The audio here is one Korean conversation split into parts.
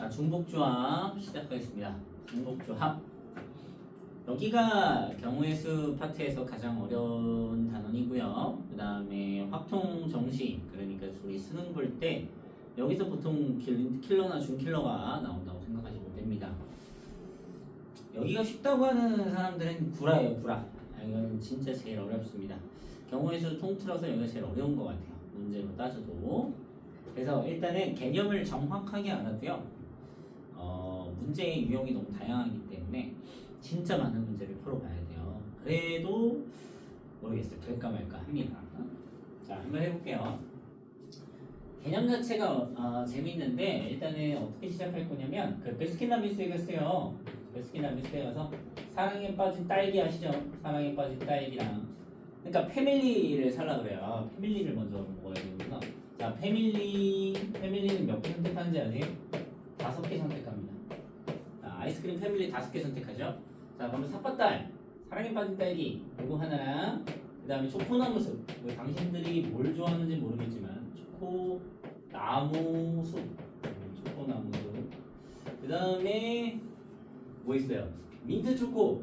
자, 중복조합 시작하겠습니다. 중복조합. 여기가 경우의 수 파트에서 가장 어려운 단원이고요. 그 다음에 확통 정식, 그러니까 우리 수능 볼 때 여기서 보통 킬러나 준킬러가 나온다고 생각하시면 됩니다. 여기가 쉽다고 하는 사람들은 구라예요, 구라. 이건 진짜 제일 어렵습니다. 경우의 수 통틀어서 여기가 제일 어려운 것 같아요. 문제로 따져도. 그래서 일단은 개념을 정확하게 알아도요. 문제의 유형이 너무 다양하기 때문에 진짜 많은 문제를 풀어봐야 돼요. 그래도 모르겠어요. 될까 말까 합니다. 자, 한번 해볼게요. 개념 자체가 재밌는데 일단은 어떻게 시작할 거냐면 그 베스킨라빈스에 갔어요. 베스킨라빈스에 가서 사랑에 빠진 딸기 아시죠? 사랑에 빠진 딸기랑 그러니까 패밀리를 살라 그래요. 패밀리를 먼저 먹어야 되는구나. 자, 패밀리는 몇 개 선택하는지 아세요? 5개 선택합니다. 자, 아이스크림 패밀리 5개 선택하죠. 자, 그러면 삿바딸, 사랑에 빠진 딸기 이거 하나랑 그 다음에 초코나무숲. 당신들이 뭘 좋아하는지 모르겠지만 초코나무숲, 초코나무숲. 그 다음에 뭐 있어요? 민트초코,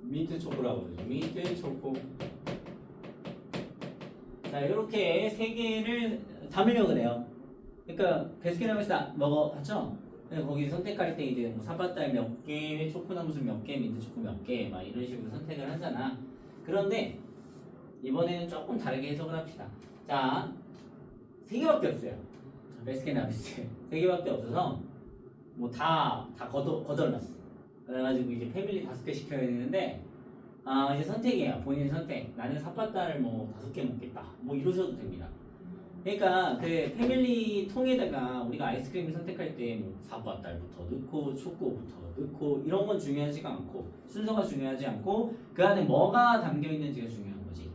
민트초코라고 그러죠. 민트초코. 자, 이렇게 3개를 담으려고 그래요. 그러니까 베스킨라빈스 먹어봤죠? 거기 선택할 때 이제 뭐 삿바딸 몇 개, 초코나무숲 몇 개, 민트초코 몇 개, 막 이런 식으로 선택을 하잖아. 그런데 이번에는 조금 다르게 해석을 합시다. 자, 3개밖에 없어요. 베스킨라빈스 3개밖에 없어서 뭐 다 거덜났어. 그래가지고 이제 패밀리 5개 시켜야 되는데 이제 선택이에요. 본인 선택. 나는 삿바딸을 뭐 5개 먹겠다. 뭐 이러셔도 됩니다. 그러니까 그 패밀리 통에다가 우리가 아이스크림을 선택할 때 뭐 삿바딸부터 넣고 초코부터 넣고 이런 건 중요하지가 않고 순서가 중요하지 않고 그 안에 뭐가 담겨 있는지가 중요한 거지.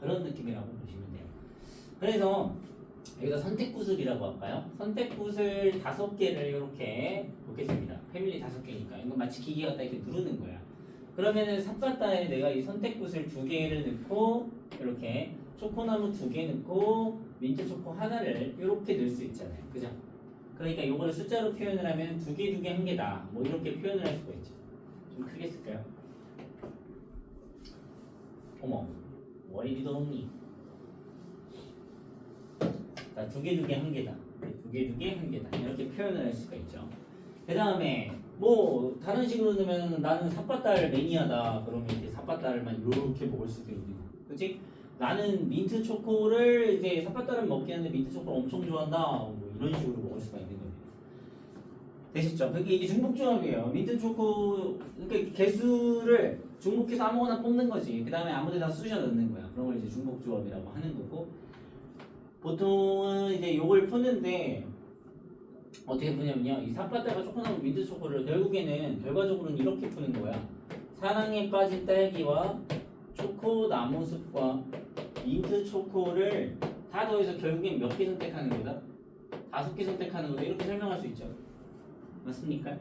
그런 느낌이라고 보시면 돼요. 그래서 여기다 선택구슬이라고 할까요? 선택구슬 5개를 이렇게 놓겠습니다. 패밀리 5개니까 이거 마치 기계 갖다 이렇게 누르는 거야. 그러면은 삿바딸에 내가 이 선택구슬 2개를 넣고 이렇게 초코나무 2개 넣고 민트초코 하나를 이렇게 넣을 수 있잖아요. 그죠? 그러니까 이거를 숫자로 표현을 하면 2개, 2개, 1개다. 뭐 이렇게 표현을 할 수가 있죠. 좀 크게 쓸까요? 어머, 월일이 더없니? 자, 2개, 2개, 1개다. 2개, 2개, 1개다. 이렇게 표현을 할 수가 있죠. 그 다음에 뭐 다른 식으로 넣으면 나는 삿바딸 매니아다. 그러면 이제 삿바딸만 이렇게 먹을 수도 있는 거. 그치? 나는 민트 초코를 이제 삿바딸은 먹긴 하는데 민트 초코를 엄청 좋아한다. 뭐 이런 식으로 먹을 수가 있는 거예요. 되셨죠? 그게 이게 중복조합이에요. 민트 초코 그러니까 개수를 중복해서 아무거나 뽑는 거지. 그 다음에 아무데나 쑤셔 넣는 거야. 그런 걸 이제 중복조합이라고 하는 거고. 보통은 이제 요걸 푸는데 어떻게 푸냐면요. 이 삿바딸과 초코나무 민트 초코를 결과적으로는 이렇게 푸는 거야. 사랑에 빠진 딸기와 초코나무숲과 민트 초코를 다 더해서 결국엔 몇 개 선택하는 거다? 5개 선택하는 거다. 이렇게 설명할 수 있죠. 맞습니까?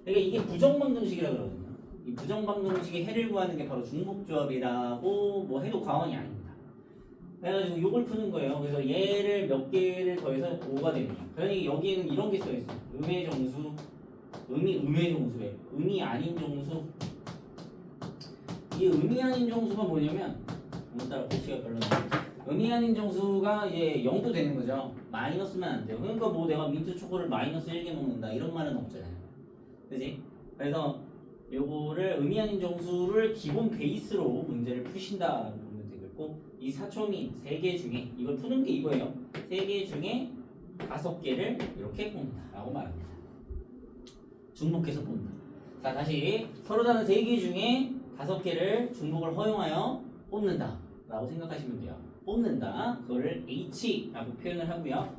그러니까 이게 부정방정식이라고 그러거든요. 이 부정방정식의 해를 구하는 게 바로 중복조합이라고 뭐 해도 과언이 아닙니다. 그래가지고 이걸 푸는 거예요. 그래서 얘를 몇 개를 더해서 5가 되는 거예요. 그러니 여기에는 이런 게 써있어. 음의 정수, 음의 정수래. 음이 아닌 정수. 이 음이 아닌 정수가 뭐냐면 오늘따라 글씨가 별로네. 음이 아닌 정수가 이제 0도 되는 거죠. 마이너스면 안 돼요. 그러니까 뭐 내가 민트 초코를 마이너스 1개 먹는다 이런 말은 없잖아요. 그지? 그래서 요거를 음이 아닌 정수를 기본 베이스로 문제를 푸신다라고 보면 되겠고 이 사초미 3개 중에 이걸 푸는 게 이거예요. 3개 중에 5개를 이렇게 뽑는다라고 말합니다. 중복해서 뽑는다. 자, 다시 서로 다른 3개 중에 5개를 중복을 허용하여 뽑는다 라고 생각하시면 돼요. 뽑는다. 그거를 H라고 표현을 하고요.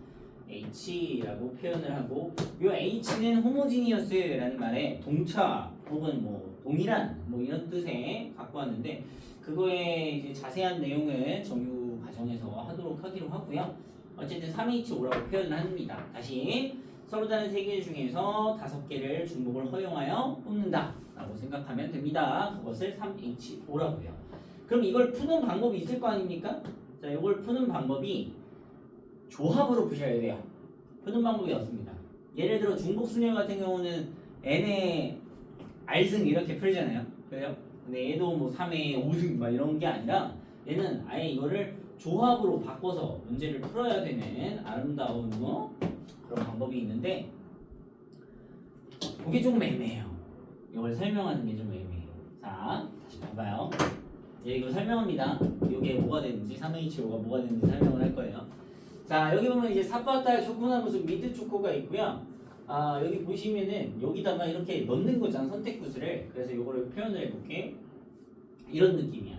H라고 표현을 하고 요 H는 호모지니어스라는 말에 동차 혹은 뭐 동일한 뭐 이런 뜻에 갖고 왔는데 그거의 이제 자세한 내용은 정유 과정에서 하도록 하기로 하고요. 어쨌든 3H5라고 표현을 합니다. 다시 서로 다른 3개 중에서 5개를 중복을 허용하여 뽑는다 라고 생각하면 됩니다. 그것을 3H5라고 해요. 그럼 이걸 푸는 방법이 있을 거 아닙니까? 자, 이걸 푸는 방법이 조합으로 푸셔야 돼요. 푸는 방법이 없습니다. 예를 들어 중복순열 같은 경우는 n의 r승 이렇게 풀잖아요. 그래요? 근데 얘도 뭐 3의 5승 막 이런 게 아니라 얘는 아예 이거를 조합으로 바꿔서 문제를 풀어야 되는 아름다운 뭐 그런 방법이 있는데 그게 조금 애매해요. 이걸 설명하는 게 좀 애매해요. 자, 다시 봐봐요. 이거 설명합니다. 이게 뭐가 되는지 3H5가 뭐가 되는지 설명을 할 거예요. 자, 여기 보면 이제 사파달 초코나무숲 미드 초코가 있고요. 아, 여기 보시면은 여기다가 이렇게 넣는 거잖아, 선택구슬을. 그래서 이거를 표현을 해볼게. 이런 느낌이야.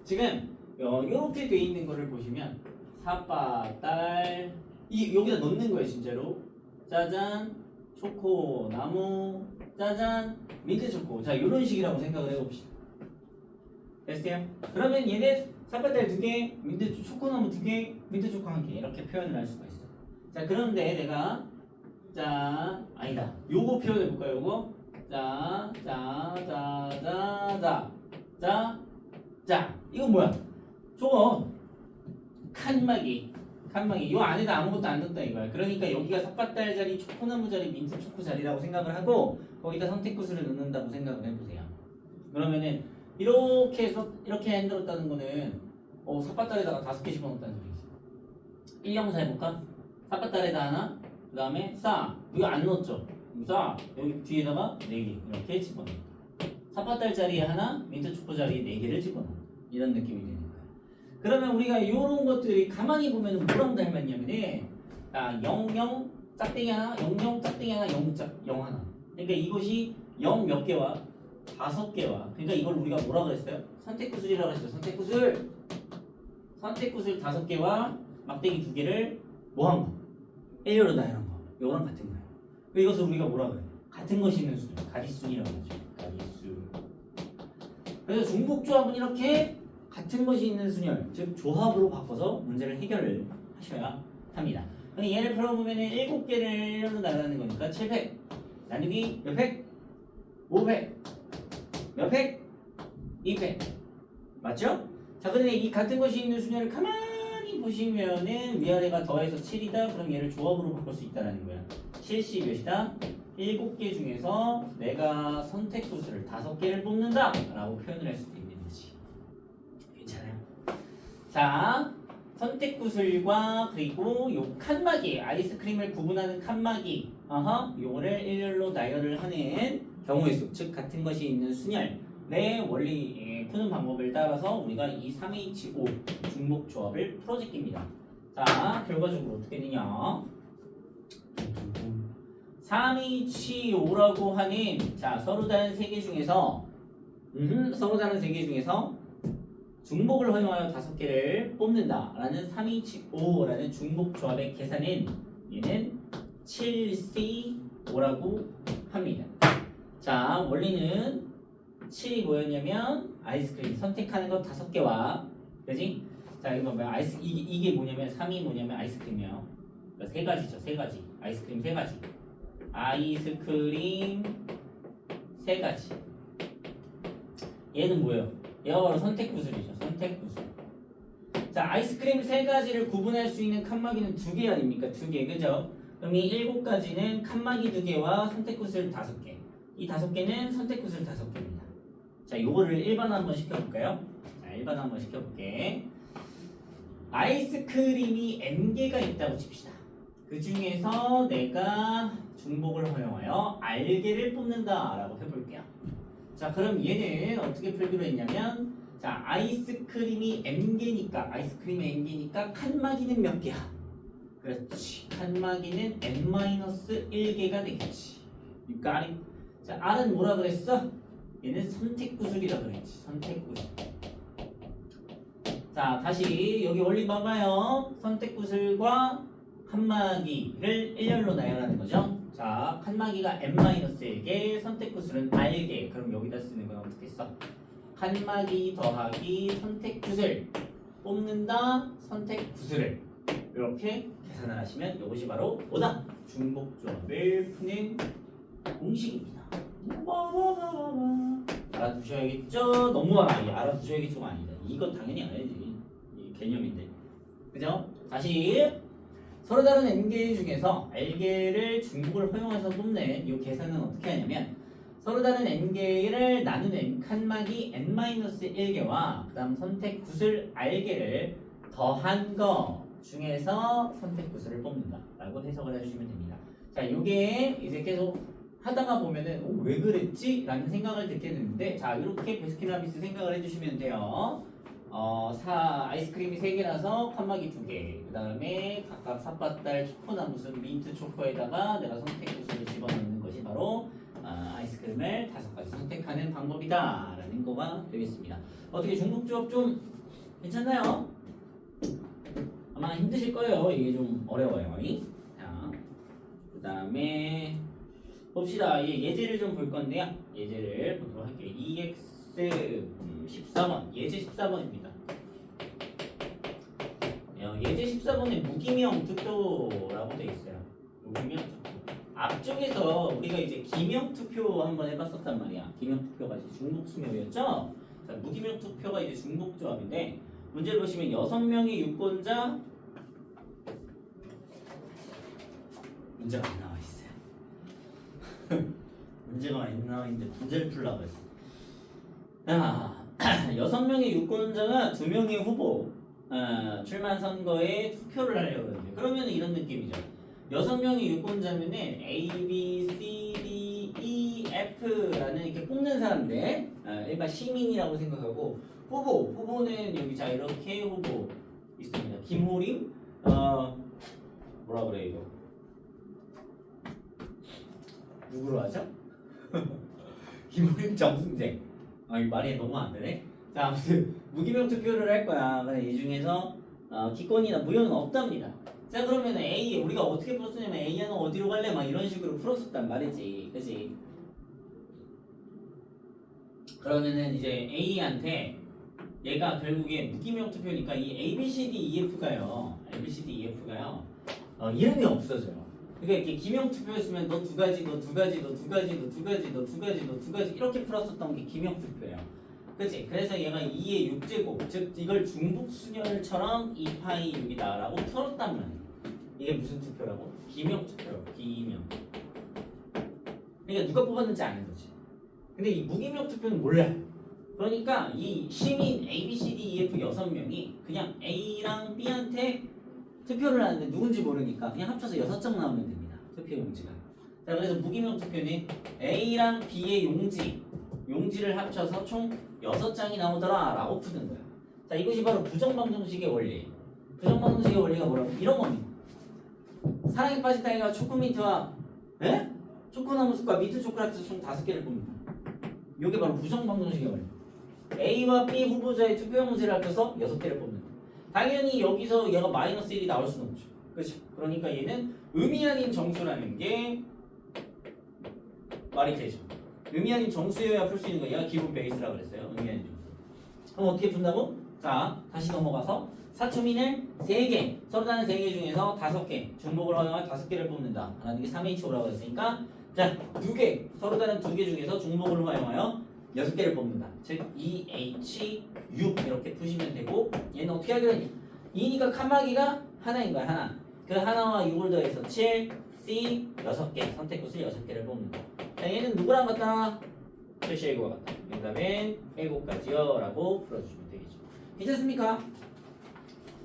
지금 이렇게 돼 있는 거를 보시면 사파달 여기다 넣는 거예요, 진짜로. 짜잔 초코나무 짜잔 민트 초코. 자, 이런 식이라고 생각을 해봅시다. 됐어요? 그러면 얘네 사파달 2개, 민트 초코나무 2개, 민트 초코 1개 이렇게 표현을 할 수가 있어. 자, 그런데 내가 자, 아니다. 요거 표현해 볼까요? 요거 자, 이거 뭐야? 저거 칸막이 요 안에다 아무것도 안 넣었다 이거야. 그러니까 여기가 삿갓달 자리, 초코나무 자리, 민트 초코 자리라고 생각을 하고 거기다 선택구슬을 넣는다고 생각을 해보세요. 그러면은 이렇게 해서 이렇게 흔들었다는 거는 삿갓달에다가 5개 집어넣었다는 소리지. 1형사 해볼까? 삿갓달에다 하나, 그 다음에 싸. 이거 안 넣었죠? 싸. 여기 뒤에다가 4개 이렇게 집어넣어. 삿갓달 자리에 하나, 민트 초코 자리에 4개를 집어넣어. 이런 느낌이 되는 거야. 그러면 우리가 이런 것들이 가만히 보면 뭐랑 닮았냐면은 00 짝대기 하나, 00 짝대기 하나, 0 하나. 그러니까 이것이 0 몇 개와 5개와 그러니까 이걸 우리가 뭐라 그랬어요? 선택구슬이라고 했어요. 선택구슬 5개와 막대기 2개를 뭐한 거? 일렬로 나열한 거. 이거랑 같은 거예요. 이것을 우리가 뭐라 그래요? 같은 것이 있는 순, 가지순이라고 하죠. 가지순. 그래서 중복조합은 이렇게 같은 것이 있는 순열, 즉 조합으로 바꿔서 문제를 해결을 하셔야 합니다. 그럼 얘를 풀어보면은 7개를 일렬로 나열하는 거니까 7팩 나누기 몇 팩? 5팩 몇 팩? 2팩 맞죠? 자, 근데 이 같은 것이 있는 순열을 가만히 보시면은 위아래가 더해서 7이다. 그럼 얘를 조합으로 바꿀 수 있다는 거야. 7시 몇이다? 7개 중에서 내가 선택구슬을 5개를 뽑는다 라고 표현을 할 수도 있는 거지. 괜찮아요? 자, 선택구슬과 그리고 요 칸막이, 아이스크림을 구분하는 칸막이 요거를 일렬로 나열을 하는 경우의 수, 즉 같은 것이 있는 순열의 원리 푸는 방법을 따라서 우리가 이 3H5 중복 조합을 풀어제낍니다. 자, 결과적으로 어떻게 되냐? 3H5라고 하는 서로 다른 3개 중에서 중복을 허용하여 5개를 뽑는다라는 3H5라는 중복 조합의 계산은 얘는 7C5라고 합니다. 자, 원리는 7이 뭐였냐면 아이스크림 선택하는 것 5개와 그지? 자, 이거 봐봐요. 이게 뭐냐면 3이 뭐냐면 아이스크림이에요. 그러니까 3가지죠. 3가지. 아이스크림 3가지. 아이스크림 3가지. 얘는 뭐예요? 얘가 바로 선택구슬이죠. 선택구슬. 자, 아이스크림 3가지를 구분할 수 있는 칸막이는 2개 아닙니까? 2개. 그죠? 그럼 이 7가지는 칸막이 2개와 선택구슬 5개. 이 5개는 선택구슬 5개입니다. 자, 요거를 일반화 한번 시켜볼까요? 자, 일반화 한번 시켜볼게. 아이스크림이 N개가 있다고 칩시다. 그 중에서 내가 중복을 허용하여 R개를 뽑는다 라고 해볼게요. 자, 그럼 얘는 어떻게 풀기로 했냐면 아이스크림이 N개니까 칸막이는 몇 개야? 그렇지. 칸막이는 N-1개가 되겠지. You got it? 자, R은 뭐라 그랬어? 얘는 선택구슬이라 그랬지. 선택구슬. 자, 다시 여기 원리 봐봐요. 선택구슬과 칸막이를 일렬로 나열하는 거죠. 자, 칸막이가 N-1개, 선택구슬은 R개. 그럼 여기다 쓰는 건 어떻게 써? 칸막이 더하기 선택구슬 뽑는다 선택구슬을 이렇게 계산을 하시면 이것이 바로 뭐다? 중복조합을 푸는 공식입니다. 알아두셔야겠죠? 너무 알아두셔야겠죠가 아니다. 이건 당연히 알아야지. 이 개념인데. 그죠? 다시 서로 다른 n개 중에서 r개를 중복을 허용해서 뽑는 이 계산은 어떻게 하냐면 서로 다른 n개를 나누는 칸막이 n-1개와 그 다음 선택 구슬 r개를 더한 거 중에서 선택 구슬을 뽑는다 라고 해석을 해주시면 됩니다. 자, 요게 이제 계속 하다가 보면은 왜 그랬지? 라는 생각을 듣게 되는데 자, 이렇게 베스킨라빈스 생각을 해주시면 돼요. 아이스크림이 3개라서 칸막이 2개, 그 다음에 각각 삿바달 초코나 무슨 민트 초코에다가 내가 선택 구슬을 집어넣는 것이 바로 아이스크림을 5가지 선택하는 방법이다 라는 거가 되겠습니다. 어떻게 중복조합 좀 괜찮나요? 아마 힘드실 거예요. 이게 좀 어려워요. 자, 그 다음에 봅시다. 예제를 좀 볼 건데요. 예제를 보도록 할게요. EX 14번, 예제 14번입니다. 예제 14번에 무기명 투표라고 되어 있어요. 무기명 투표. 앞쪽에서 우리가 이제 기명 투표 한번 해봤었단 말이야. 기명 투표가 이제 중복수명이었죠. 자, 무기명 투표가 이제 중복조합인데 문제를 보시면 6명의 유권자 문제가 안 나와 있어요. 문제가 많이 나와 있는데 문제를 풀라고 했어. 6명의 유권자가 2명의 후보 출마 선거에 투표를 하려고 하는데 그러면 이런 느낌이죠. 6명의 유권자면은 A, B, C, D, E, F라는 이렇게 뽑는 사람들 일반 시민이라고 생각하고 후보는 여기 자 이렇게 후보 있습니다. 김호림 뭐라 그래 이거 누구로 하죠? 김호림 정승재. 이 말이 너무 안 되네. 자, 아무튼 무기명 투표를 할 거야. 근데 이 중에서 기권이나 무효는 없답니다. 자, 그러면 A 우리가 어떻게 풀었냐면 A는 어디로 갈래? 막 이런 식으로 풀었었단 말이지, 그렇지? 그러면은 이제 A한테 얘가 결국에 무기명 투표니까 이 A, B, C, D, E, F가요. A, B, C, D, E, F가요. 이름이 없어져요. 그러니까 이렇게 기명 투표였으면 너 2가지, 너 2가지, 너 2가지, 너 2가지, 너 2가지, 너 2가지 이렇게 풀었었던 게 기명 투표예요. 그치? 그래서 얘가 2의 6제곱, 즉 이걸 중복순열처럼 2파이 6이다라고 풀었단 말이에요. 이게 무슨 투표라고? 기명 투표라고. 기명. 그러니까 누가 뽑았는지 아는 거지. 근데 이 무기명 투표는 몰라요. 그러니까 이 시민 A, B, C, D, E, F 6명이 그냥 A랑 B한테 투표를 하는데 누군지 모르니까 그냥 합쳐서 6장 나오면 됩니다. 투표 용지가. 자, 그래서 무기명 투표는 A랑 B의 용지를 합쳐서 총 6장이 나오더라 라고 푸는 거예요. 자, 이것이 바로 부정방정식의 원리. 부정방정식의 원리가 뭐라고? 이런 겁니다. 사랑에 빠진 딸기가 초코민트와 초코나무 숲과 민트 초콜릿 총 5개를 뽑니다. 이게 바로 부정방정식의 원리. A와 B 후보자의 투표 용지를 합쳐서 6개를 뽑는다. 당연히 여기서 얘가 마이너스 1이 나올 수는 없죠. 그렇죠? 그러니까 얘는 의미 아닌 정수라는 게 말이 되죠. 의미 아닌 정수여야 풀 수 있는 거. 얘가 기본 베이스라고 그랬어요. 의미 아닌 정수. 그럼 어떻게 푼다고? 자, 다시 넘어가서 사초민을 3개, 서로 다른 3개 중에서 5개, 중복을 허용한 5개를 뽑는다. 하나는 게 3H5라고 했으니까 자, 2개, 서로 다른 2개 중에서 중복을 허용하여 6개를 뽑는다. 즉 2H6 이렇게 푸시면 되고 얘는 어떻게 하기로 했냐? 2니까 칸막이가 하나인 거야. 하나. 그 하나와 6을 더해서 7, C 6개, 선택구슬 6개를 뽑는다. 자, 얘는 누구랑 같다? 최시애고와 같다. 정답은 애고까지요 라고 풀어주시면 되겠죠. 괜찮습니까?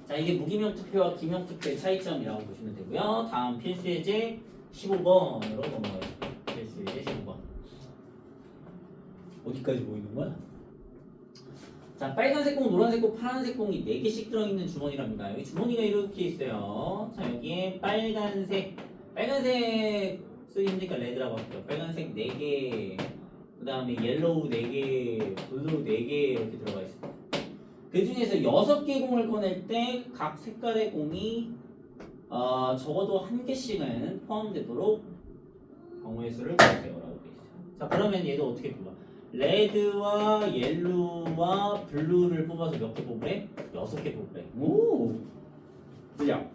자, 이게 무기명 투표와 기명 투표의 차이점이라고 보시면 되고요. 다음 필수예제 15번으로 넘어가겠습니다. 필수예제 15번. 어디까지 보이는 거야? 자, 빨간색 공, 노란색 공, 파란색 공이 4개씩 들어있는 주머니랍니다. 여기 주머니가 이렇게 있어요. 자, 여기에 빨간색 쓰기 힘드니까 레드라고 할게요. 빨간색 4개, 그 다음에 옐로우 4개, 블루 4개 이렇게 들어가 있습니다. 그 중에서 6개 공을 꺼낼 때 각 색깔의 공이 적어도 1개씩은 포함되도록 경우의 수를 구하세요라고 되어 있어요. 자, 그러면 얘도 어떻게 뽑아? 레드와 옐로우와 블루를 뽑아서 몇 개 뽑으래? 6개 뽑으래. 오! 그죠?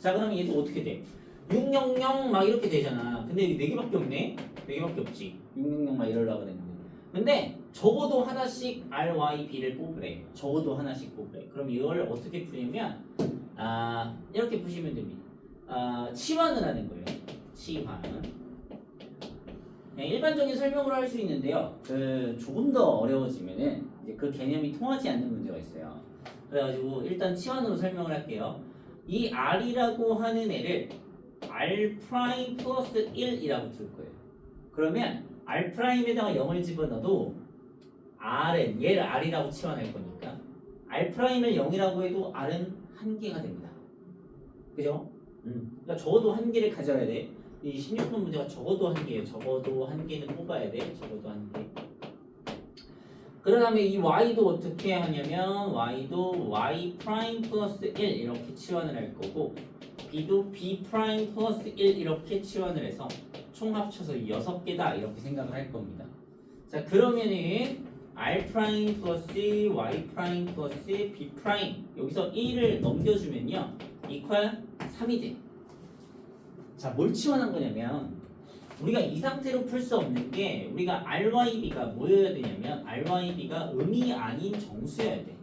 자, 그러면 얘도 어떻게 돼? 600 막 이렇게 되잖아. 근데 여기 4개밖에 없네? 4개밖에 없지. 600 막 이러려고 그랬는데. 근데 적어도 하나씩 R, Y, B를 뽑으래. 적어도 하나씩 뽑으래. 그럼 이걸 어떻게 푸냐면 이렇게 푸시면 됩니다. 치환을 하는 거예요. 치환. 네, 일반적인 설명으로 할 수 있는데요. 조금 더 어려워지면은 이제 그 개념이 통하지 않는 문제가 있어요. 그래가지고 일단 치환으로 설명을 할게요. 이 R이라고 하는 애를 R 프라임 플러스 1이라고 둘 거예요. 그러면 R 프라임에다가 0을 집어넣어도 R은 얘를 R이라고 치환할 거니까 R 프라임을 0이라고 해도 R은 한 개가 됩니다. 그죠? 그러니까 적어도 한 개를 가져야 돼. 이 16번 문제가 적어도 한 개예요. 적어도 한 개는 뽑아야 돼. 적어도 한 개. 그 다음에 이 y도 어떻게 하냐면 y도 y 프라임 플러스 1 이렇게 치환을 할 거고 b도 b 프라임 플러스 1 이렇게 치환을 해서 총 합쳐서 6개다 이렇게 생각을 할 겁니다. 자 그러면은 r 프라임 플러스 y 프라임 플러스 b 프라임 여기서 1을 넘겨주면요 이퀄 3이 돼. 자 뭘 치환한 거냐면 우리가 이 상태로 풀 수 없는 게 우리가 RYB가 뭐여야 되냐면 RYB가 음이 아닌 정수여야 돼.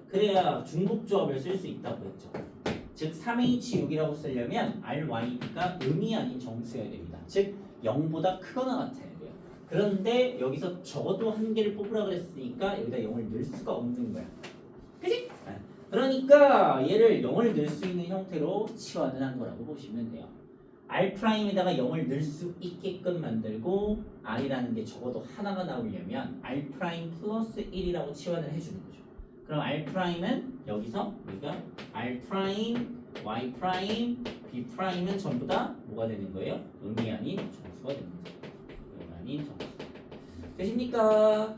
그래야 중복조합을 쓸 수 있다고 했죠. 즉 3H6이라고 쓰려면 RYB가 음이 아닌 정수여야 됩니다. 즉 0보다 크거나 같아야 돼요. 그런데 여기서 적어도 한 개를 뽑으라 그랬으니까 여기다 0을 넣을 수가 없는 거야. 그치? 그러니까 얘를 0을 넣을 수 있는 형태로 치환을 한 거라고 보시면 돼요. R'에다가 0을 넣을 수 있게끔 만들고 R이라는 게 적어도 하나가 나오려면 R' 플러스 1이라고 치환을 해주는 거죠. 그럼 R'은 여기서 우리가 R', Y', B'은 전부 다 뭐가 되는 거예요? 음이 아닌 정수가 됩니다. 음이 아닌 정수. 되십니까?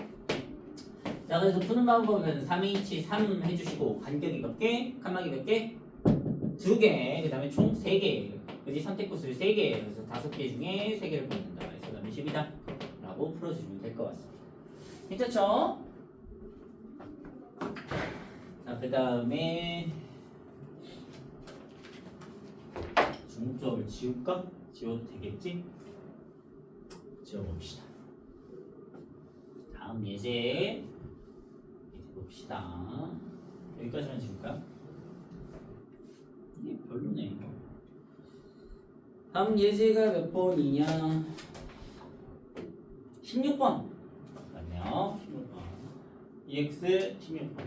자 그래서 푸는 방법은 3H3 해주시고 간격이 몇 개? 칸막이 몇 개? 2개. 그 다음에 총 3개. 그지 선택구수를 3개. 그래서 5개 중에 3개를 뽑는다. 그래서 그다음에 10이다. 라고 풀어주시면 될 것 같습니다. 괜찮죠? 자, 그 다음에 중복조합을 지울까? 지워도 되겠지? 지워봅시다. 다음 예제 봅시다. 여기까지만 지울까요? 이게 별로네 이거. 다음 예제가 몇 번이냐? 16번 맞네요. 16번 EX 16번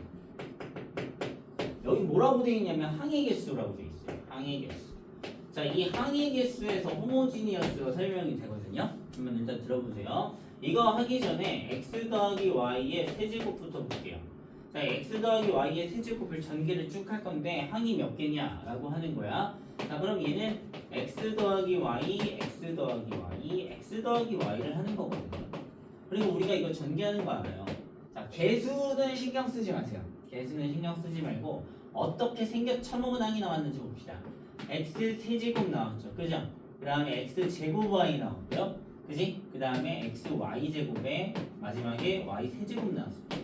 여기 뭐라고 되어 있냐면 항해 개수라고 되어 있어요. 항해 개수. 자, 이 항해 개수에서 호모지니어스가 설명이 되거든요. 그러면 일단 들어보세요. 이거 하기 전에 x 더하기 y의 세제곱부터 볼게요. 자, x 더하기 y의 세제곱을 전개를 쭉 할 건데 항이 몇 개냐라고 하는 거야. 자, 그럼 얘는 x 더하기 y, x 더하기 y, x 더하기 y를 하는 거거든요. 그리고 우리가 이거 전개하는 거 알아요. 자, 개수는 신경 쓰지 마세요. 개수는 신경 쓰지 말고 어떻게 쳐먹은 항이 나왔는지 봅시다. x 세제곱 나왔죠. 그죠? 그 다음에 x 제곱 y 나왔고요. 그지? 그 다음에 x y 제곱에 마지막에 y 세제곱 나왔습니다.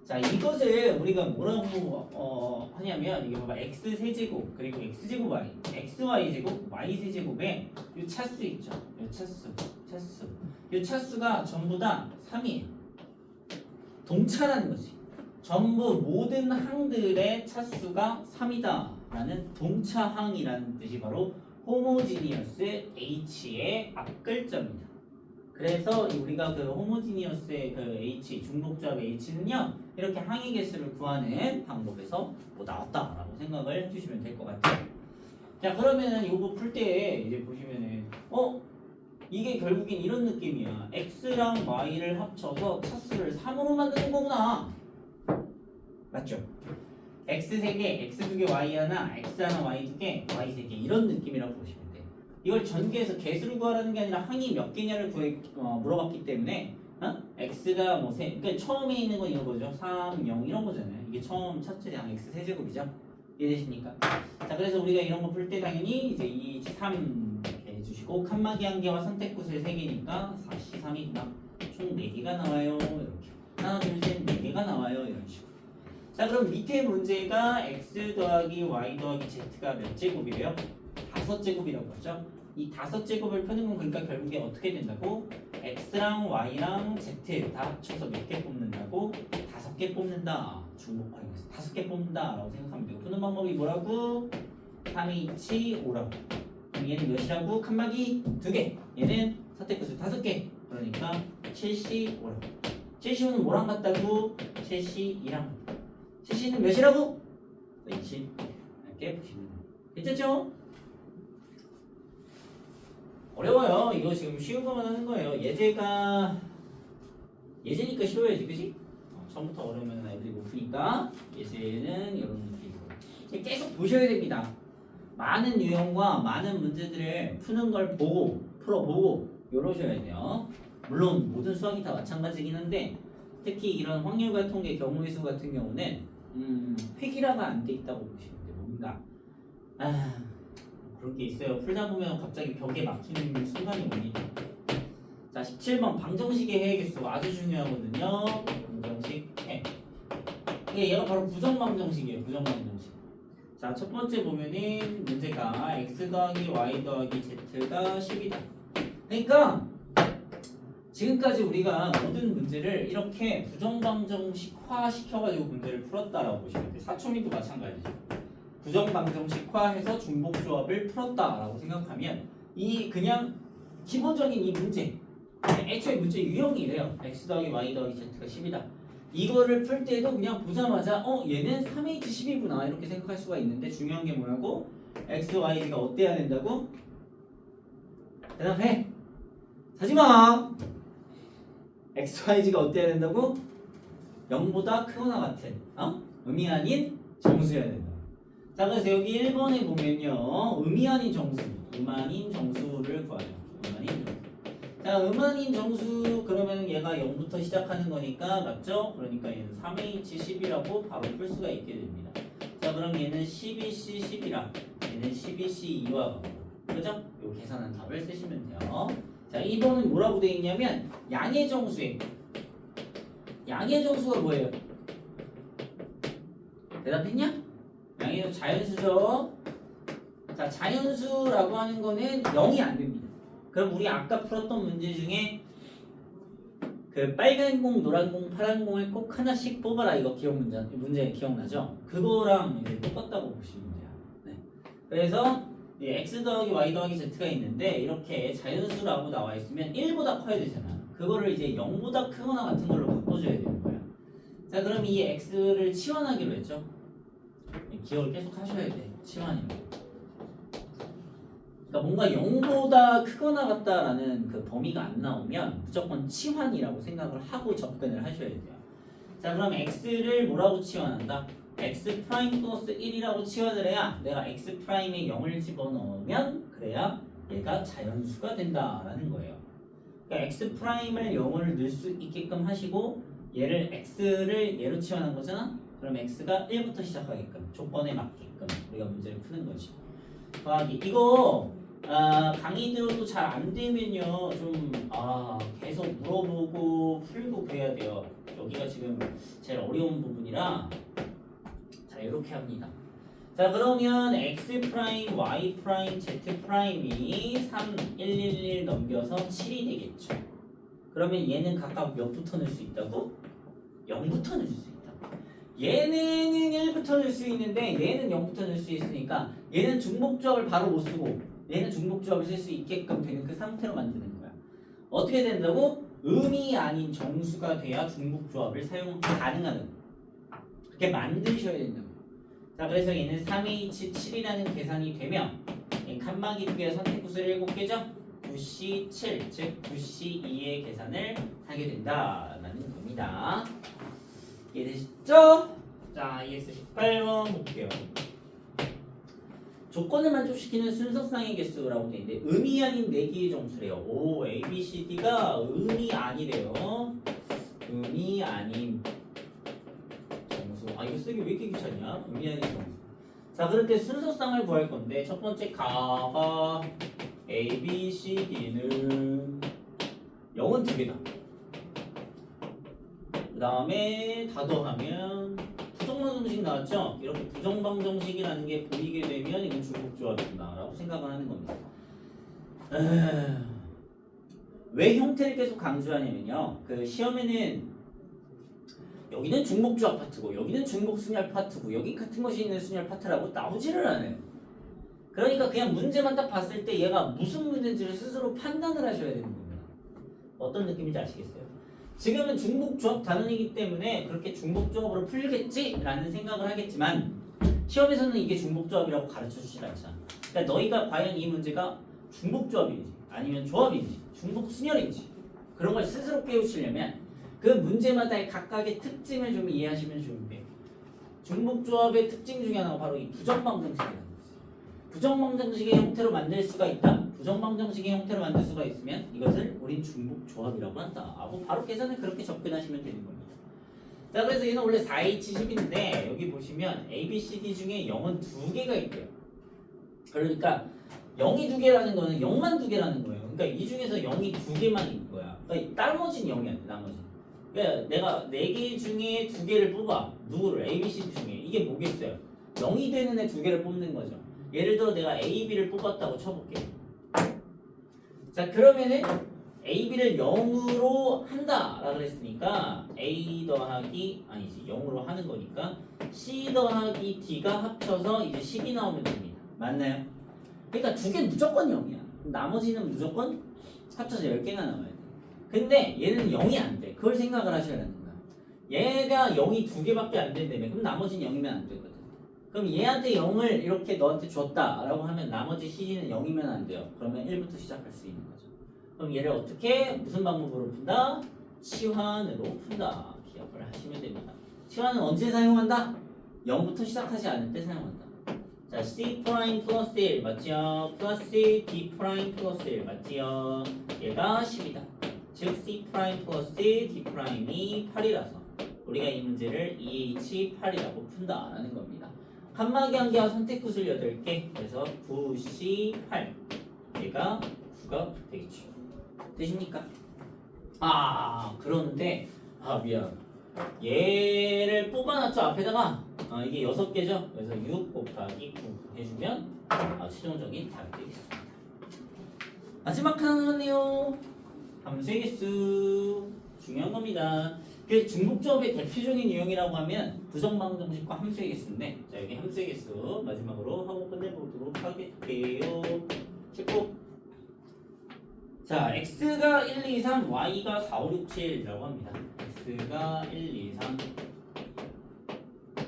자, 이것을 우리가 뭐라고 하냐면 이게 봐봐. x 세제곱 그리고 x 제곱 y, x y 제곱, y 세제곱에 이 차수 있죠. 이 차수. 이 차수가 전부 다 3이에요. 동차라는 거지. 전부 모든 항들의 차수가 3이다 라는 동차항이라는 뜻이 바로 호모지니어스 H의 앞글자입니다. 그래서 우리가 그 호모지니어스의 그 H, 중복조합 H는요 이렇게 항의 개수를 구하는 방법에서 뭐 나왔다라고 생각을 해주시면 될 것 같아요. 자, 그러면은 이거 풀 때 이제 보시면은 이게 결국엔 이런 느낌이야. X랑 Y를 합쳐서 차수를 3으로 만드는 거구나. 맞죠? X 3개, X 2개, Y 하나, X 하나, Y 2개, Y 3개 이런 느낌이라고 보시면 돼요. 이걸 전개해서 개수를 구하라는 게 아니라 항이 몇 개냐를 물어봤기 때문에 X가 뭐 그러니까 처음에 있는 건 이거죠. 3, 0 이런 거잖아요. 이게 처음 첫째 양 X 세제곱이죠. 이해되십니까? 자, 그래서 우리가 이런 거 풀 때 당연히 이제 2, 3 이렇게 해주시고 칸막이 한 개와 선택구슬 3개니까 4, 3이구나. 총 4개가 나와요. 이렇게 하나, 둘, 셋 4개가 나와요. 이런 식으로. 자, 그럼 밑에 문제가 x 더하기 y 더하기 z가 몇 제곱이래요? 5제곱이라고 하죠. 이 5제곱을 푸는 건 그러니까 결국에 어떻게 된다고? x랑 y랑 z 다 합쳐서 몇 개 뽑는다고? 5개 뽑는다. 중복하면서 5개 뽑는다 라고 생각하면 되고 푸는 방법이 뭐라고? 3H 5라고. 그럼 얘는 몇이라고? 칸막이 2개. 얘는 선택구수 5개. 그러니까 7C 5라고. 7C5는 뭐랑 같다고? 7C2랑. 7C는 몇이라고? 20. 이렇게 보시면 돼요. 괜찮죠? 어려워요. 이거 지금 쉬운 것만 하는 거예요. 예제니까 쉬워야지, 그치? 처음부터 어려우면 애들이 못 푸니까 예제는 이런 느낌으로 계속 보셔야 됩니다. 많은 유형과 많은 문제들을 푸는 걸 보고 풀어보고 이러셔야 돼요. 물론 모든 수학이 다 마찬가지긴 한데 특히 이런 확률과 통계, 경우의 수 같은 경우는 획일화가 안 돼 있다고 보시면 돼요. 뭔가 그런 게 있어요. 풀다 보면 갑자기 벽에 막히는 순간이 옵니다. 자, 17번 방정식의 해계수 아주 중요하거든요. 방정식 해. 얘가 바로 부정방정식이에요. 부정방정식. 자, 첫 번째 보면은 문제가 x 더하기 y 더하기 z가 10이다. 그러니까 지금까지 우리가 모든 문제를 이렇게 부정방정식화 시켜가지고 문제를 풀었다라고 보시면 돼요. 사초미도 마찬가지죠. 부정방정식화해서 중복조합을 풀었다라고 생각하면 이 그냥 기본적인 이 문제 애초에 문제 유형이 이래요. x 더하기 y 더하기 z가 10이다. 이거를 풀 때도 그냥 보자마자 얘는 3H10이구나 이렇게 생각할 수가 있는데 중요한 게 뭐라고? x, y가 어때야 된다고? 대답해! 사지마! x, y가 어때야 된다고? 0보다 크거나 같은 의미 아닌 정수여야 된다. 자, 그래서 여기 1번에 보면요 의미 아닌 정수, 아닌 정수를 구하죠. 아닌 정수. 자, 아닌 정수 그러면 얘가 0부터 시작하는 거니까 맞죠? 그러니까 얘는 3H10이라고 바로 풀 수가 있게 됩니다. 자, 그럼 얘는 12C10이라 얘는 12C2와 그죠? 요 계산한 답을 쓰시면 돼요. 자, 2번은 뭐라고 되어 있냐면 양의 정수에 양의 정수가 뭐예요? 대답했냐? 양의 정수 자연수죠. 자, 자연수라고 하는 거는 0이 안 됩니다. 그럼 우리 아까 풀었던 문제 중에 그 빨간 공, 노란 공, 파란 공을 꼭 하나씩 뽑아라 이거 문제 기억나죠? 그거랑 이제 똑같다고 보시면 돼요. 네. 그래서 x 더하기 y 더하기 z가 있는데 이렇게 자연수라고 나와 있으면 1보다 커야 되잖아. 그거를 이제 0보다 크거나 같은 걸로 바꿔줘야 되는 거야. 자, 그럼 이 x를 치환하기로 했죠. 기억을 계속 하셔야 돼. 치환이요. 그러니까 뭔가 0보다 크거나 같다라는 그 범위가 안 나오면 무조건 치환이라고 생각을 하고 접근을 하셔야 돼요. 자, 그럼 x를 뭐라고 치환한다? x 프라임 플러스 1이라고 치환을 해야 내가 x 프라임에 0을 집어넣으면 그래야 얘가 자연수가 된다라는 거예요. 그러니까 x 프라임을 0을 넣을 수 있게끔 하시고 얘를 x를 얘로 치환한 거잖아? 그럼 x가 1부터 시작하게끔 조건에 맞게끔 우리가 문제를 푸는 거지. 더하기 이거 강의 들어도 잘 안 되면요 좀 계속 물어보고 풀고 그래야 돼요. 여기가 지금 제일 어려운 부분이라 자 이렇게 합니다. 자, 그러면 x 프라임, y 프라임, z 프라임이 3, 1, 1, 1 넘겨서 7이 되겠죠. 그러면 얘는 각각 몇부터 넣을 수 있다고? 0부터 넣을 수 있다. 얘는 1부터 넣을 수 있는데 얘는 0부터 넣을 수 있으니까 얘는 중복조합을 바로 못 쓰고 얘는 중복조합을 쓸 수 있게끔 되는 그 상태로 만드는 거야. 어떻게 된다고? 음이 아닌 정수가 돼야 중복조합을 사용 가능하는 그렇게 만드셔야 된다고. 자, 그래서 얘는 3H7이라는 계산이 되면 칸막이 2개 선택구수를 7개죠? 9C7 즉 9C2의 계산을 하게 된다라는 겁니다. 이해되셨죠? 자, EX18번 볼게요. 조건을 만족시키는 순서쌍의 개수라고 되어 있는데 음이 아닌 4개의 정수래요. 오, A, B, C, D가 음이 아니래요. 음이 아닌 정수. 이거 쓰기 왜 이렇게 귀찮냐? 음이 아닌 정수. 자, 그럴 때 순서쌍을 구할 건데 첫 번째 가가 A, B, C, D는 0은 2개다. 그 다음에 다 더하면 부정방정식 나왔죠? 이렇게 부정방정식이라는 게 보이게 되면 이건 중복조합이구나 라고 생각을 하는 겁니다. 왜 형태를 계속 강조하냐면요, 그 시험에는 여기는 중복조합 파트고 여기는 중복순열 파트고 여기 같은 것이 있는 순열 파트라고 나오지를 않아요. 그러니까 그냥 문제만 딱 봤을 때 얘가 무슨 문제인지를 스스로 판단을 하셔야 되는 겁니다. 어떤 느낌인지 아시겠어요? 지금은 중복조합 단원이기 때문에 그렇게 중복조합으로 풀겠지라는 생각을 하겠지만 시험에서는 이게 중복조합이라고 가르쳐주지 않잖아. 그러니까 너희가 과연 이 문제가 중복조합인지 아니면 조합인지 중복순열인지 그런 걸 스스로 깨우치려면 그 문제마다의 각각의 특징을 좀 이해하시면 좋은데 중복조합의 특징 중에 하나가 바로 이 부정방정식이라는 거지. 부정방정식의 형태로 만들 수가 있다. 부정방정식의 형태로 만들 수가 있으면 이것을 우린 중복조합이라고 한다. 하고 바로 계산을 그렇게 접근하시면 되는 겁니다. 자, 그래서 얘는 원래 4H10인데 여기 보시면 A, B, C, D 중에 0은 2개가 있대요. 그러니까 0이 2개라는 거는 0만 2개라는 거예요. 그러니까 이 중에서 0이 2개만 있는 거야. 그러니까 나머지는 0이 안 돼. 나머지는. 그러니까 내가 4개 중에 2개를 뽑아. 누구를? A, B, C 중에. 이게 뭐겠어요? 0이 되는 애 2개를 뽑는 거죠. 예를 들어 내가 A, B를 뽑았다고 쳐볼게. 자, 그러면은 A, B를 0으로 한다 라고 그랬으니까 A 더하기 아니지 0으로 하는 거니까 C 더하기 D가 합쳐서 이제 10이 나오면 됩니다. 맞나요? 그러니까 2개는 무조건 0이야. 나머지는 무조건 합쳐서 10개가 나와야 돼. 근데 얘는 0이 안 돼. 그걸 생각을 하셔야 되는 거야. 얘가 0이 2개밖에 안 된다며. 그럼 나머지는 0이면 안 되거든. 그럼 얘한테 0을 이렇게 너한테 줬다라고 하면 나머지 CD는 0이면 안 돼요. 그러면 1부터 시작할 수 있는 거죠. 그럼 얘를 어떻게 무슨 방법으로 푼다? 치환으로 푼다. 기억을 하시면 됩니다. 치환은 언제 사용한다? 0부터 시작하지 않을 때 사용한다. 자, C 프라임 플러스 1 맞지요? 플러스 D 프라임 플러스 1 맞지요? 얘가 10이다. 즉 C 프라임 플러스 D 프라임이 8이라서 우리가 이 문제를 EH8이라고 푼다라는 겁니다. 칸막이 한 개와 선택구슬 8개. 그래서 9C8 얘가 9가 되겠죠. 되십니까? 그런데 미안. 얘를 뽑아놨죠 앞에다가. 이게 6개죠. 그래서 6 곱하기 9 해주면 최종적인 답이 되겠습니다. 마지막 하나 남았네요. 함수의 개수 중요한 겁니다. 그 중복조합의 대표적인 유형이라고 하면 부정방정식과 함수의 개수인데, 자 여기 함수의 개수 마지막으로 하고 끝내보도록 하겠게요. 19. 자, x가 1, 2, 3, y가 4, 5, 6, 7이라고 합니다. x가 1, 2, 3,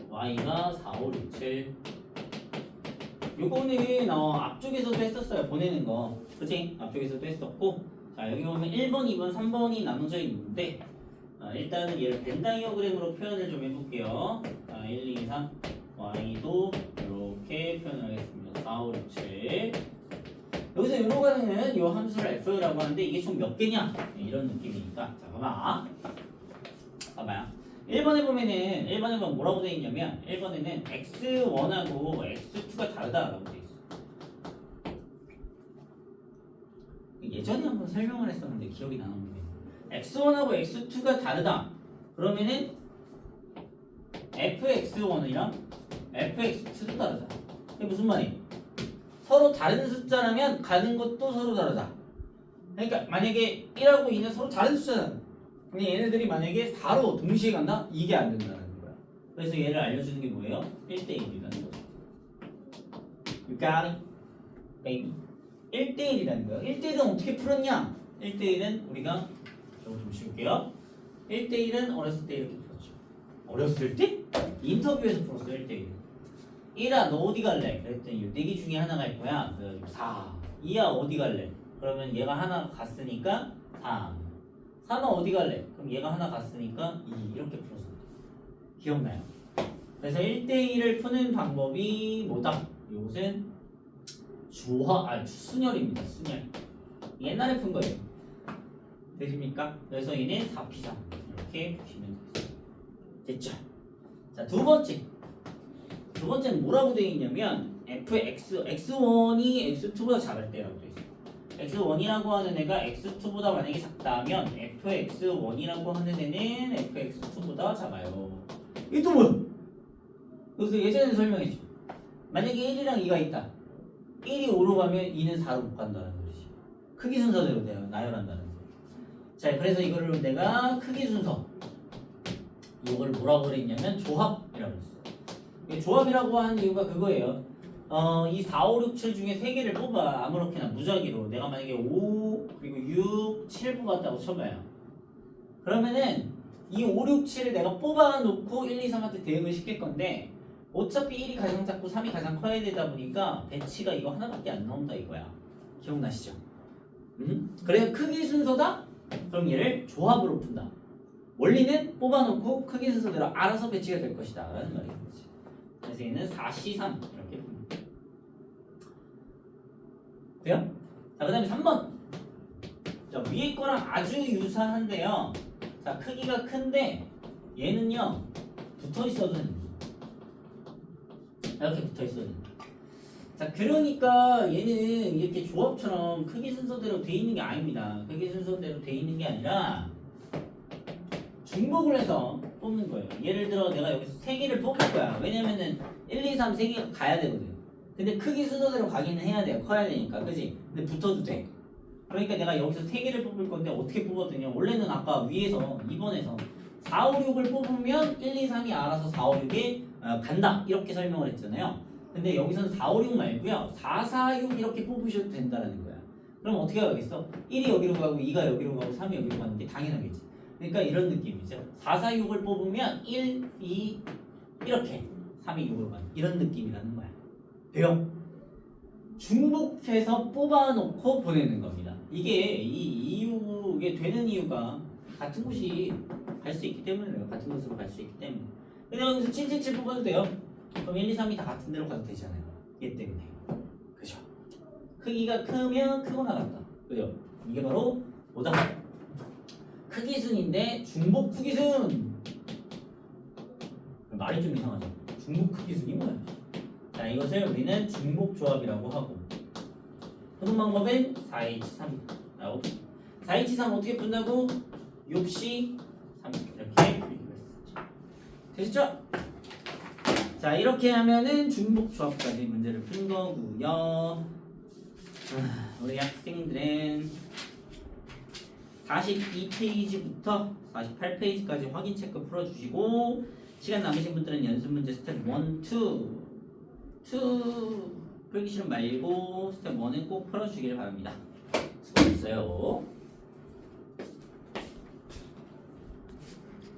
y가 4, 5, 6, 7. 요거는 앞쪽에서도 했었어요. 보내는 거. 그치? 앞쪽에서도 했었고. 자, 여기 보면 1번, 2번, 3번이 나눠져 있는데 일단은 얘를 벤 다이어그램으로 표현을 좀 해볼게요. 1, 2, 3, y도 이렇게 표현을 하겠습니다. 4, 5, 6, 7. 여기서 이로 가는 이 함수를 f라고 하는데 이게 총 몇 개냐? 이런 느낌이니까. 자, 봐봐요. 1번에 보면 뭐라고 되어 있냐면 1번에는 x1하고 x2가 다르다라고 되어 있어. 예전에 한번 설명을 했었는데 기억이 나는데 x1하고 x2가 다르다. 그러면은 fx1이랑 fx2도 다르다. 이게 무슨 말이에요? 서로 다른 숫자라면 가는 것도 서로 다르다. 그러니까 만약에 1하고 2는 서로 다른 숫자잖아. 근데 얘네들이 만약에 4로 동시에 간다? 이게 안 된다는 거야. 그래서 얘를 알려주는 게 뭐예요? 1대1이라는 거죠. You got it? baby. 1대1이라는 거예요. 1대1은 어떻게 풀었냐? 1대1은 우리가 저거 좀 지울게요. 1대1은 어렸을 때 이렇게 풀었죠. 어렸을 때? 인터뷰에서 풀었어 1대1. 1아 너 어디 갈래? 그랬더니 4개 중에 하나 갈 거야. 그래서 4. 2야 어디 갈래? 그러면 얘가 하나 갔으니까 3. 3은 어디 갈래? 그럼 얘가 하나 갔으니까 2. 이렇게 풀었어. 기억나요? 그래서 1대1을 푸는 방법이 뭐다? 이것은 순열입니다. 순열. 옛날에 푼 거예요. 되십니까? 그래서 얘는 4P3 이렇게 보시면 되겠습니다. 됐죠? 자, 두 번째는 뭐라고 되어 있냐면 x1이 x2보다 작을 때라고 되어 있어요. x1이라고 하는 애가 x2보다 만약에 작다면 fx1이라고 하는 애는 fx2보다 작아요. 이게 또 뭐야? 그래서 예전에 설명했죠. 만약에 1이랑 2가 있다. 1이 5로 가면 2는 4로 못 간다는 거지. 크기 순서대로 나열한다는 거지. 자, 그래서 이거를 내가 크기 순서 이걸 뭐라고 그랬냐면 조합이라고 했어. 조합이라고 하는 이유가 그거예요. 이 4, 5, 6, 7 중에 3개를 뽑아. 아무렇게나 무작위로. 내가 만약에 5, 그리고 6, 7 뽑았다고 쳐봐요. 그러면은 이 5, 6, 7을 내가 뽑아놓고 1, 2, 3한테 대응을 시킬 건데 어차피 1이 가장 작고 3이 가장 커야 되다 보니까 배치가 이거 하나밖에 안 나온다 이거야. 기억나시죠? 그래서 크기 순서다? 그럼 얘를 조합으로 푼다. 원리는 뽑아놓고 크기 순서대로 알아서 배치가 될 것이다 라는 말인 거지. 그래서 얘는 4C3 이렇게 풉니다. 돼요? 자, 그 다음에 3번. 자, 위에 거랑 아주 유사한데요. 자, 크기가 큰데 얘는요 붙어 있어도 됩니다. 이렇게 붙어 있어도 됩니다. 자, 그러니까 얘는 이렇게 조합처럼 크기 순서대로 돼 있는 게 아닙니다. 크기 순서대로 돼 있는 게 아니라 중복을 해서 뽑는 거예요. 예를 들어 내가 여기서 3개를 뽑을 거야. 왜냐면은 1, 2, 3, 3개가 가야 되거든. 근데 크기 순서대로 가기는 해야 돼요. 커야 되니까. 그지? 근데 붙어도 돼. 그러니까 내가 여기서 3개를 뽑을 건데 어떻게 뽑았더니 원래는 아까 위에서 2번에서 4, 5, 6을 뽑으면 1, 2, 3이 알아서 4, 5, 6에 간다 이렇게 설명을 했잖아요. 근데 여기서는 4, 5, 6 말고요 4, 4, 6 이렇게 뽑으셔도 된다라는 거야. 그럼 어떻게 가겠어? 1이 여기로 가고 2가 여기로 가고 3이 여기로 가는 게 당연하겠지. 그러니까 이런 느낌이죠. 4, 4, 6을 뽑으면 1, 2 이렇게 3이 6으로 가는 이런 느낌이라는 거야. 돼요? 중복해서 뽑아놓고 보내는 겁니다. 이게 되는 이유가 같은 곳이 갈 수 있기 때문이에요. 같은 곳으로 갈 수 있기 때문에. 근데 여기서 777 뽑아도 돼요. 그럼 1, 2, 3이 다 같은 데로 가도 되잖아요. 얘 때문에. 그죠? 크기가 크면 크고 나간다. 그죠? 이게 바로 뭐다? 크기순인데 중복 크기순. 말이 좀 이상하죠? 중복 크기순이 뭐야? 자, 이것을 우리는 중복 조합이라고 하고 푸는 방법은 4H3라고 4H3 어떻게 푼다고? 6C 3 이렇게 되셨죠? 자, 이렇게 하면은 중복 조합까지 문제를 푼 거고요. 우리 학생들은 42페이지부터 48페이지까지 확인 체크 풀어주시고 시간 남으신 분들은 연습 문제 스텝 1, 2 풀기 싫으면 말고 스텝 1은 꼭 풀어주시길 바랍니다. 수고하셨어요.